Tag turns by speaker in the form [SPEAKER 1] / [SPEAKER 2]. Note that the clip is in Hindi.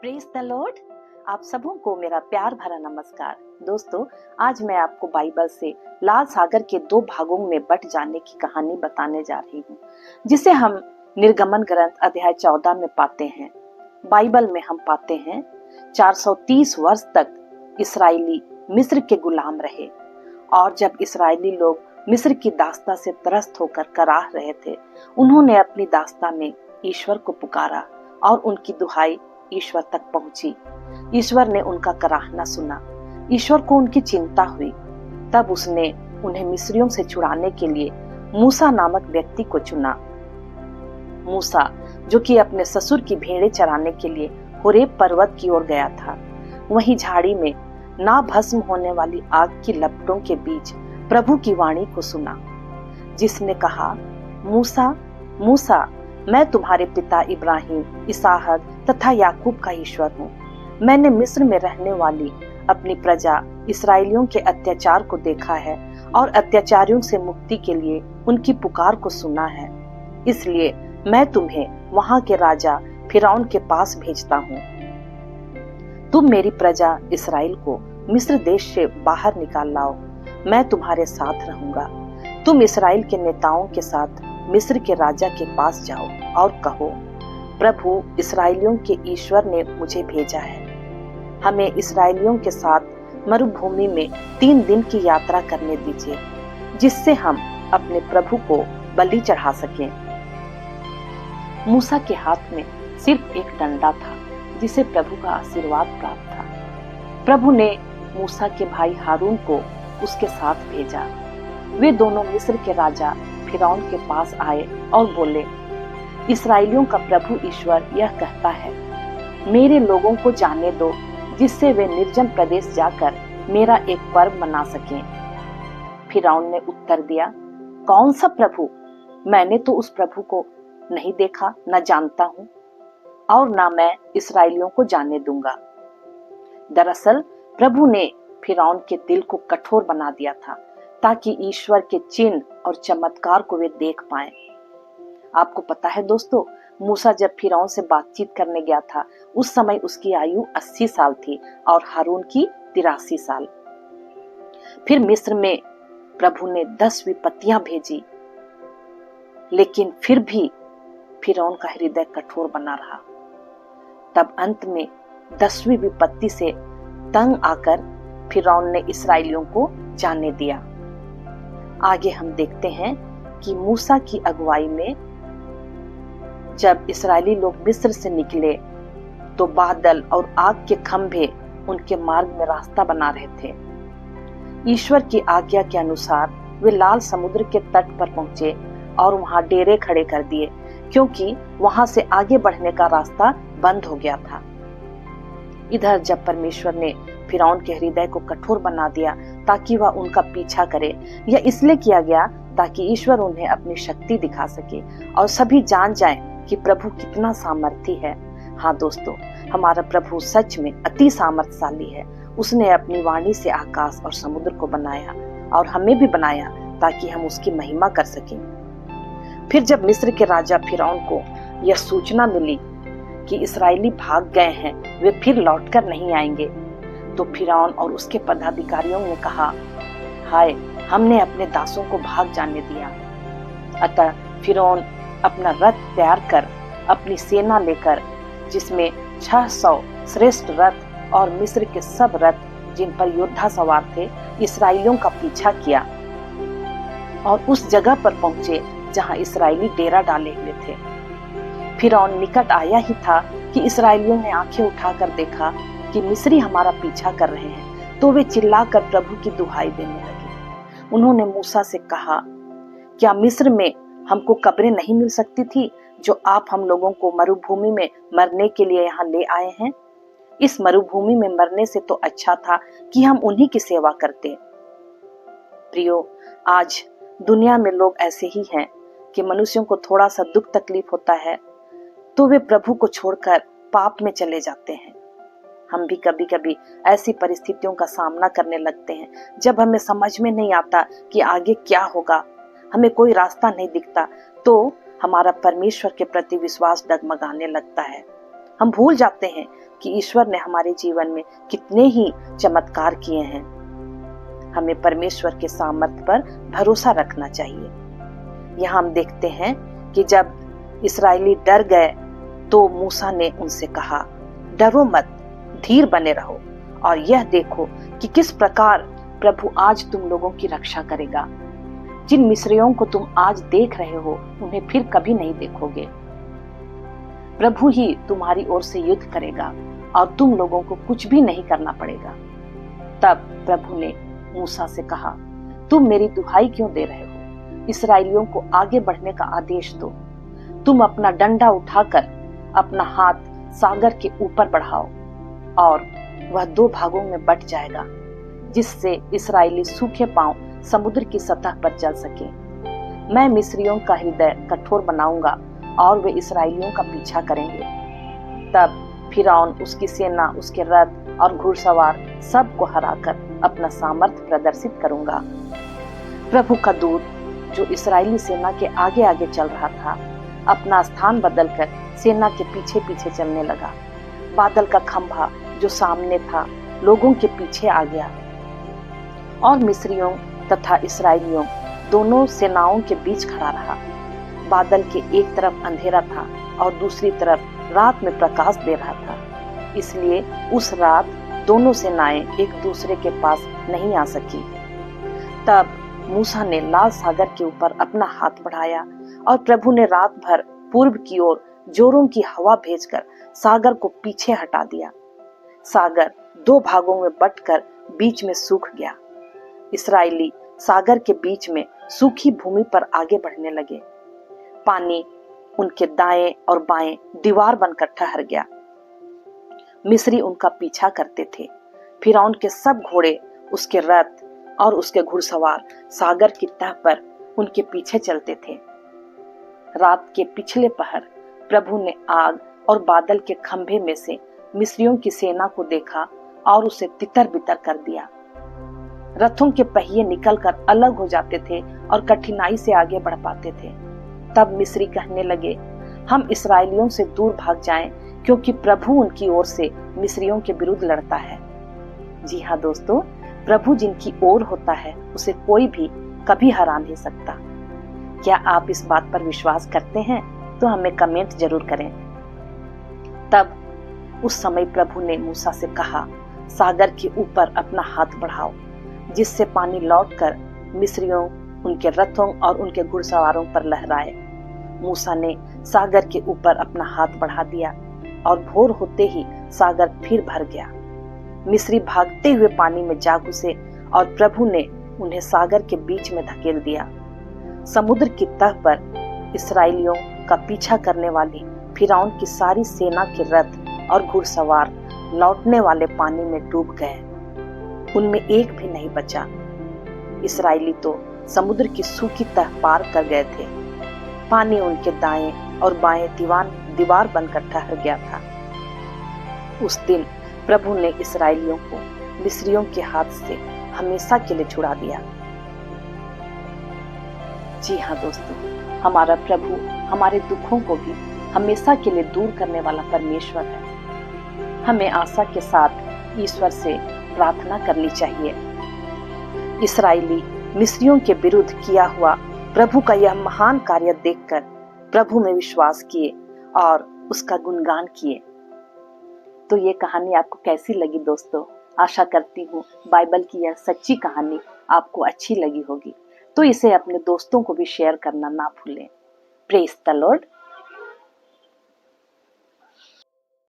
[SPEAKER 1] Praise the Lord. आप सबों को मेरा प्यार भरा नमस्कार। दोस्तों, आज मैं आपको बाइबल से लाल सागर के 2 भागों में बट जाने की कहानी बताने जा रही हूँ, जिसे हम निर्गमन ग्रंथ अध्याय 14 में पाते हैं। बाइबल में हम पाते हैं 430 वर्ष तक इसराइली मिस्र के गुलाम रहे, और जब इसराइली लोग मिस्र की दास्ता से त्रस्त होकर कराह रहे थे, उन्होंने अपनी दास्ता में ईश्वर को पुकारा और उनकी दुहाई ईश्वर तक पहुंची। ईश्वर ने उनका कराहना सुना। ईश्वर को उनकी चिंता हुई। तब उसने उन्हें मिस्रियों से छुड़ाने के लिए मूसा नामक व्यक्ति को चुना। मूसा, जो कि अपने ससुर की भेड़ें चराने के लिए होरेब पर्वत की ओर गया था, वहीं झाड़ी में ना भस्म होने वाली आग की लपटों के बीच प्रभु की वाणी को सुना, जिसने कहा, मूसा, मूसा, मैं तुम्हारे पिता इब्राहिम, इसहाक तथा याकूब का ईश्वर हूँ। मैंने मिस्र में रहने वाली अपनी प्रजा इसराइलियों के अत्याचार को देखा है और अत्याचारियों से मुक्ति के लिए उनकी पुकार को सुना है। इसलिए मैं तुम्हें वहां के राजा फिरौन के पास भेजता हूँ। तुम मेरी प्रजा इसराइल को मिस्र देश से बाहर निकाल लाओ। मैं तुम्हारे साथ रहूंगा। तुम इसराइल के नेताओं के साथ मिस्र के राजा के पास जाओ और कहो, प्रभु इसराइलियों के ईश्वर ने मुझे भेजा है। हमें इसराइलियों के साथ मरुभूमि में 3 दिन की यात्रा करने दीजिए, जिससे हम अपने प्रभु को बलि चढ़ा सकें। मूसा के हाथ में सिर्फ एक डंडा था, जिसे प्रभु का आशीर्वाद प्राप्त था। प्रभु ने मूसा के भाई हारून को उसके साथ भेजा। वे दोनों मिस्र के राजा फिरौन के पास आए और बोले, इसराइलियों का प्रभु ईश्वर यह कहता है, मेरे लोगों को जाने दो, जिससे वे निर्जन प्रदेश जाकर मेरा एक पर्व मना सकें। फिरौन ने उत्तर दिया, कौन सा प्रभु? मैंने तो उस प्रभु को नहीं देखा, न जानता हूँ, और ना मैं इसराइलियों को जाने दूंगा। दरअसल प्रभु ने फिरौन के दिल को कठोर बना दिया था, ताकि ईश्वर के चिन्ह और चमत्कार को वे देख पाएं। आपको पता है दोस्तों, मूसा जब फिरौन से बातचीत करने गया था, उस समय उसकी आयु 80 साल थी और हारून की 83 साल। फिर मिस्र में प्रभु ने 10 विपत्तियां भेजी, लेकिन फिर भी फिरौन का हृदय कठोर बना रहा। तब अंत में 10वीं विपत्ति से तंग आकर फिरौन ने इसराइलियों को जाने दिया। आगे हम देखते हैं कि मूसा की अगुवाई में जब इसराइली लोग मिस्र से निकले, तो बादल और आग के खंभे उनके मार्ग में रास्ता बना रहे थे। ईश्वर की आज्ञा के अनुसार वे लाल समुद्र के तट पर पहुंचे और वहां डेरे खड़े कर दिए, क्योंकि वहां से आगे बढ़ने का रास्ता बंद हो गया था। इधर जब परमेश्वर ने फिरौन के हृदय को कठोर बना दिया ताकि वह उनका पीछा करे, यह इसलिए किया गया ताकि ईश्वर उन्हें अपनी शक्ति दिखा सके और सभी जान जाएं कि प्रभु कितना सामर्थी है। हाँ दोस्तों, हमारा प्रभु सच में अति सामर्थशाली है। उसने अपनी वाणी से आकाश और समुद्र को बनाया और हमें भी बनाया ताकि हम उसकी महिमा कर सकें। फिर जब मिस्र के राजा फिरौन को यह सूचना मिली कि इसराइली भाग गए हैं, वे फिर लौटकर नहीं आएंगे, तो फिरौन और उसके पदाधिकारियों ने कहा, हाय, हमने अपने दासों को भाग जाने दिया। अतः फिरौन अपना रथ तैयार कर अपनी सेना लेकर, जिसमें 600 श्रेष्ठ रथ और मिस्र के सब रथ जिन पर योद्धा सवार थे, इसराइलियों का पीछा किया और उस जगह पर पहुंचे जहां इसराइली डेरा डाले हुए थे। फिरौन निकट आया ही था कि इसराइलियों ने आंखें उठाकर देखा कि मिस्री हमारा पीछा कर रहे हैं, तो वे चिल्लाकर प्रभु की दुहाई देने लगे। उन्होंने मूसा से कहा, क्या मिस्र में हमको कब्रें नहीं मिल सकती थी, जो आप हम लोगों को मरुभूमि में मरने के लिए यहाँ ले आए हैं? इस मरुभूमि में मरने से तो अच्छा था कि हम उन्हीं की सेवा करते। प्रियो, आज दुनिया में लोग ऐसे ही हैं कि मनुष्यों को थोड़ा सा दुख तकलीफ होता है तो वे प्रभु को छोड़कर पाप में चले जाते हैं। हम भी कभी कभी ऐसी परिस्थितियों का सामना करने लगते हैं जब हमें समझ में नहीं आता कि आगे क्या होगा, हमें कोई रास्ता नहीं दिखता, तो हमारा परमेश्वर के प्रति विश्वास डगमगाने लगता है। हम भूल जाते हैं कि ईश्वर ने हमारे जीवन में कितने ही चमत्कार किए हैं। हमें परमेश्वर के सामर्थ्य पर भरोसा रखना चाहिए। यहाँ हम देखते हैं कि जब इस्राएली डर गए तो मूसा ने उनसे कहा, डरो मत, धीर बने रहो और यह देखो कि किस प्रकार प्रभु आज तुम लोगों की रक्षा करेगा। जिन मिस्रियों को तुम आज देख रहे हो उन्हें फिर कभी नहीं देखोगे। प्रभु ही तुम्हारी ओर से युद्ध करेगा और तुम लोगों को कुछ भी नहीं करना पड़ेगा। तब प्रभु ने मूसा से कहा, तुम मेरी दुहाई क्यों दे रहे हो? इस्राएलियों को आगे बढ़ने का आदेश दो। तुम अपना डंडा उठाकर अपना हाथ सागर के ऊपर बढ़ाओ और वह 2 भागों में बट जाएगा, जिससे इस्राएली सूखे पांव समुद्र की सतह पर चल सके। मैं मिस्रियों का हृदय कठोर बनाऊंगा और वे इस्राएलियों का पीछा करेंगे। तब फिरौन, उसकी सेना, उसके रथ और घुड़सवार सबको हराकर अपना सामर्थ्य प्रदर्शित करूंगा। प्रभु का दूत जो इस्राएली सेना के आगे आगे चल रहा था, अपना स्थान बदलकर सेना के पीछे पीछे चलने लगा। बादल का खंभा जो सामने था लोगों के पीछे आ गया और मिस्रियों तथा इस्राएलियों दोनों सेनाओं के बीच खड़ा रहा। बादल के एक तरफ अंधेरा था और दूसरी तरफ रात में प्रकाश दे रहा था, इसलिए उस रात दोनों सेनाएं एक दूसरे के पास नहीं आ सकी। तब मूसा ने लाल सागर के ऊपर अपना हाथ बढ़ाया और प्रभु ने रात भर पूर्व की ओर जोरों की हवा भेजकर सागर को पीछे हटा दिया। सागर 2 भागों में बंटकर बीच में सूख गया। इस्राएली सागर के बीच में सूखी भूमि पर आगे बढ़ने लगे। पानी उनके दाएं और बाएं दीवार बनकर ठहर गया। मिस्री उनका पीछा करते थे। फिरौन के सब घोड़े, उसके रथ और उसके घुड़सवार सागर की तह पर उनके पीछे चलते थे। रात के पिछले पहर प्रभु ने आग और बादल के खंभे में से मिस्रियों की सेना को देखा और उसे तितर बितर कर दिया। रथों के पहिए निकलकर अलग हो जाते थे और कठिनाई से आगे बढ़ पाते थे। तब मिस्री कहने लगे, हम इस्राएलियों से दूर भाग जाएं, क्योंकि प्रभु उनकी ओर से मिस्रियों के विरुद्ध लड़ता है। जी हाँ दोस्तों, प्रभु जिनकी ओर होता है उसे कोई भी कभी हरा नहीं सकता। क्या आप इस बात पर विश्वास करते हैं? तो हमें कमेंट जरूर करें। तब उस समय प्रभु ने मूसा से कहा, सागर के ऊपर अपना हाथ बढ़ाओ, जिससे पानी लौटकर मिस्रियों, उनके रथों और उनके घुड़सवारों पर लहराए। मूसा ने सागर के ऊपर अपना हाथ बढ़ा दिया और भोर होते ही सागर फिर भर गया। मिस्री भागते हुए पानी में जा घुसे और प्रभु ने उन्हें सागर के बीच में धकेल दिया। समुद्र की तह पर इस्राएलियों का पीछा करने वाली फिरौन की सारी सेना के रथ और घुड़सवार लौटने वाले पानी में डूब गए। उनमें एक भी नहीं बचा। इस्राएली तो समुद्र की सूखी तह पार कर गए थे। पानी उनके दाएं और बाएं दीवार बनकर ठहर गया था। उस दिन प्रभु ने इस्राएलियों को मिस्रियों के हाथ से हमेशा के लिए छुड़ा दिया। जी हाँ दोस्तों, हमारा प्रभु हमारे दुखों को भी हमेशा के लिए दूर करने वाला परमेश्वर है। हमें आशा के साथ ईश्वर से प्रार्थना करनी चाहिए। इस्राएली मिस्रियों के विरुद्ध किया हुआ प्रभु का यह महान कार्य देखकर प्रभु में विश्वास किए और उसका गुणगान किए। तो ये कहानी आपको कैसी लगी दोस्तों? आशा करती हूँ बाइबल की यह सच्ची कहानी आपको अच्छी लगी होगी। तो इसे अपने दोस्तों को भी शेयर करना ना भूलें। Praise the Lord.